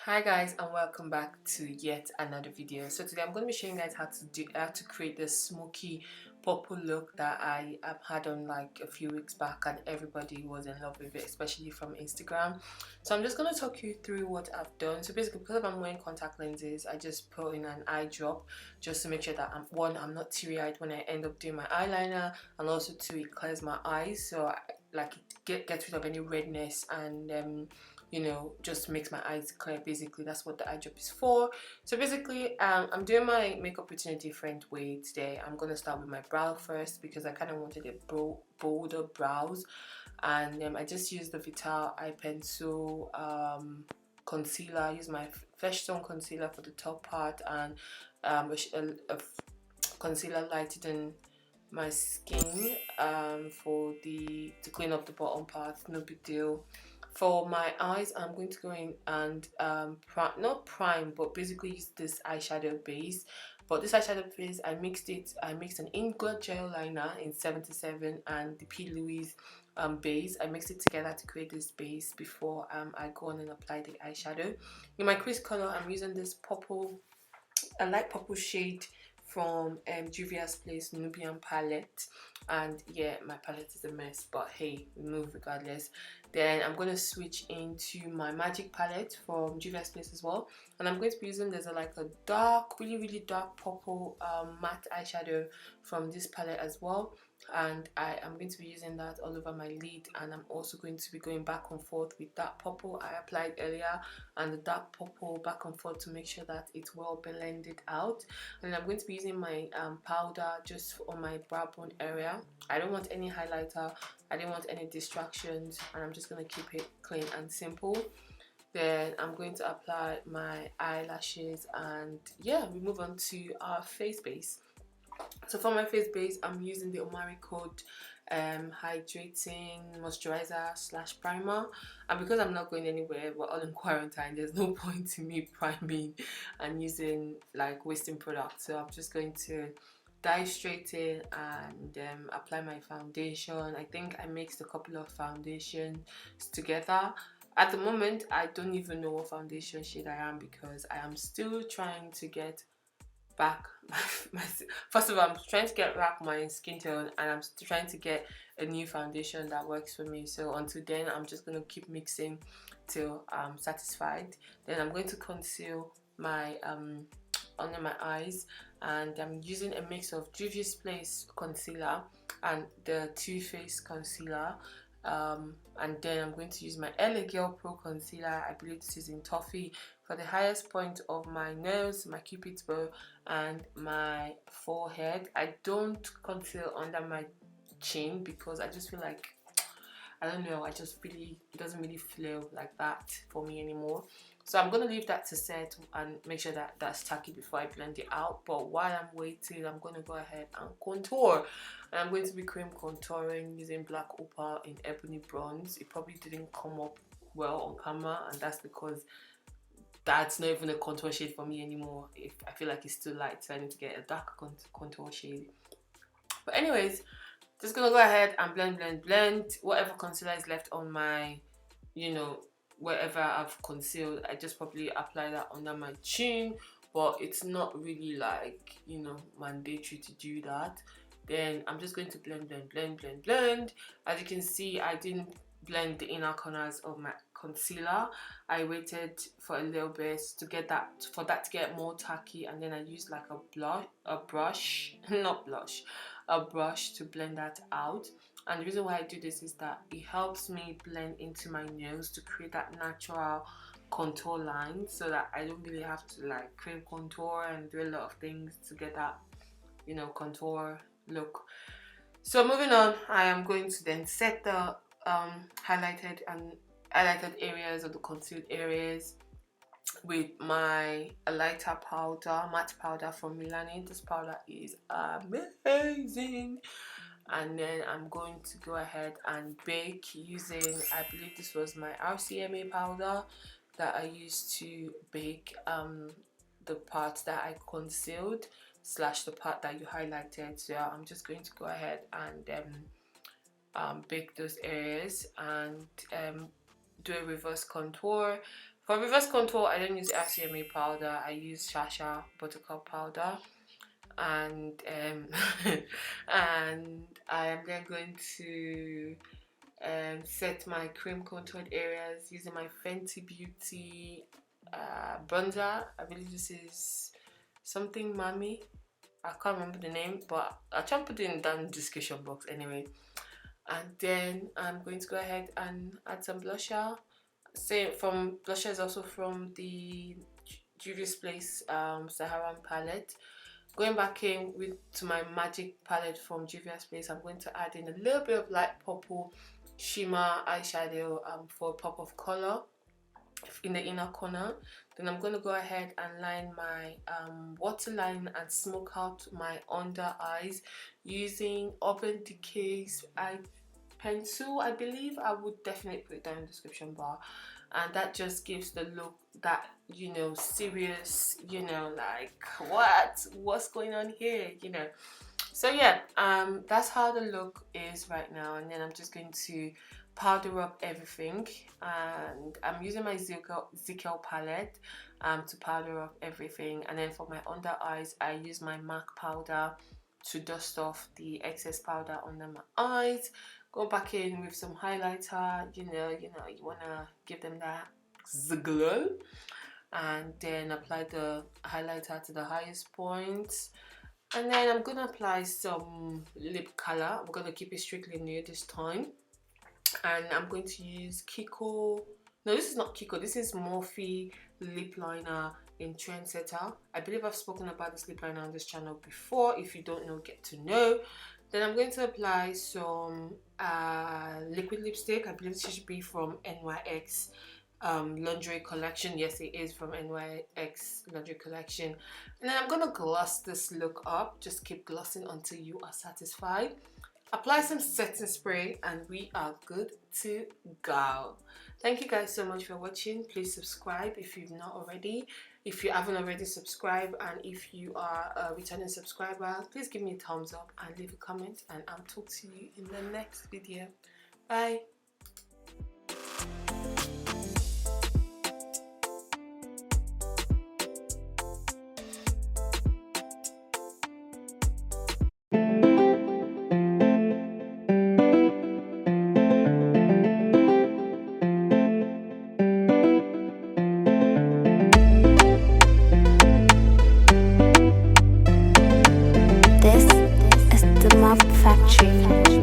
Hi guys, and welcome back to yet another video. So today I'm going to be showing you guys how to create this smoky purple look that I had on like a few weeks back, and everybody was in love with it, especially from Instagram. So I'm just going to talk you through what I've done. So basically, because I'm wearing contact lenses, I just put in an eye drop just to make sure that I'm not teary-eyed when I end up doing my eyeliner, and also to it clears my eyes, so it gets rid of any redness and just makes my eyes clear. Basically, that's what the eye drop is for. So basically, I'm doing my makeup routine a different way today. I'm gonna start with my brow first because I kind of wanted a bolder brows, and I just used the Vital eye pencil concealer. I use my Fresh Tone concealer for the top part, and a concealer lighter than my skin to clean up the bottom part. No big deal. For my eyes, I'm going to go in and not prime, but basically use this eyeshadow base. But this eyeshadow base, I mixed an Inglot gel liner in 77 and the P. Louise base. I mixed it together to create this base before I go on and apply the eyeshadow. In my crease color, I'm using this purple, a light purple shade from Juvia's Place Nubian palette. And yeah, my palette is a mess, but hey, we move regardless. Then I'm going to switch into my Magic palette from Juvia's Place as well, and I'm going to be using there's a dark, really dark purple matte eyeshadow from this palette as well, and I am going to be using that all over my lid. And I'm also going to be going back and forth with that purple I applied earlier and the dark purple back and forth to make sure that it's well blended out. And I'm going to be using my powder just on my brow bone area. I don't want any highlighter, I didn't want any distractions, and I'm just going to keep it clean and simple. Then I'm going to apply my eyelashes, and yeah, we move on to our face base. So for my face base, I'm using the Omari Code hydrating moisturizer slash primer, and because I'm not going anywhere, we're all in quarantine, there's no point in me priming and using like wasting products. So I'm just going to dive straight in and apply my foundation. I think I mixed a couple of foundations together. At the moment, I don't even know what foundation shade I am because I am still trying to get back first of all, I'm trying to get back my skin tone, and I'm still trying to get a new foundation that works for me. So until then, I'm just going to keep mixing till I'm satisfied. Then I'm going to conceal my under my eyes, and I'm using a mix of Juvia's Place concealer and the Too Faced concealer. And then I'm going to use my LA Girl Pro concealer. I believe this is in Toffee, for the highest point of my nose, my cupid's bow, and my forehead. I don't conceal under my chin because I just feel like, I don't know, it doesn't really flow like that for me anymore. So I'm going to leave that to set and make sure that that's tacky before I blend it out. But while I'm waiting, I'm going to go ahead and contour. And I'm going to be cream contouring using Black Opal in Ebony Bronze. It probably didn't come up well on camera, and that's because that's not even a contour shade for me anymore. If I feel like it's too light, so I need to get a darker contour shade. But anyways, just gonna go ahead and blend whatever concealer is left on my, wherever I've concealed. I just probably apply that under my chin, but it's not really like, mandatory to do that. Then I'm just going to blend. As you can see, I didn't blend the inner corners of my concealer. I waited for a little bit to get that, for that to get more tacky, and then I used like a brush to blend that out. And the reason why I do this is that it helps me blend into my nose to create that natural contour line, so that I don't really have to like cream contour and do a lot of things to get that, contour look. So moving on, I am going to then set the highlighted areas or the concealed areas with my lighter powder, matte powder from Milani. This powder is amazing. And then I'm going to go ahead and bake using, I believe this was my RCMA powder that I used to bake the part that I concealed slash the part that you highlighted. So I'm just going to go ahead and bake those areas and do a reverse contour For reverse contour, I don't use RCMA powder. I use Shasha Buttercup powder, and and I am then going to set my cream contoured areas using my Fenty Beauty bronzer. I believe this is something Mommy. I can't remember the name, but I'll try and put it in down in the description box anyway. And then I'm going to go ahead and add some blusher. Same from blusher is also from the Juvia's Place Saharan palette. Going back in to my magic palette from Juvia's Place, I'm going to add in a little bit of light purple shimmer eyeshadow for a pop of color in the inner corner. Then I'm going to go ahead and line my waterline and smoke out my under eyes using Urban Decay's eye pencil. I believe I would definitely put it down in the description bar, and that just gives the look that, you know, serious, you know, like what's going on here, you know. So yeah, that's how the look is right now. And then I'm just going to powder up everything, and I'm using my Zickel palette to powder up everything. And then for my under eyes, I use my MAC powder to dust off the excess powder under my eyes. Go back in with some highlighter, you wanna give them that glow, and then apply the highlighter to the highest point. And then I'm gonna apply some lip color. I'm gonna keep it strictly nude this time, and I'm going to use Kiko. No, this is not Kiko. This is Morphe lip liner in Trendsetter. I believe I've spoken about this lip liner on this channel before. If you don't know, get to know. Then I'm going to apply some liquid lipstick. I believe this should be from NYX lingerie collection. Yes, it is from NYX lingerie collection. And then I'm gonna gloss this look up. Just keep glossing until you are satisfied. Apply some setting spray and we are good to go. Thank you guys so much for watching. Please subscribe if you've not already. If you haven't already, subscribe, and if you are a returning subscriber, please give me a thumbs up and leave a comment, and I'll talk to you in the next video. Bye. This is the Muff Factory.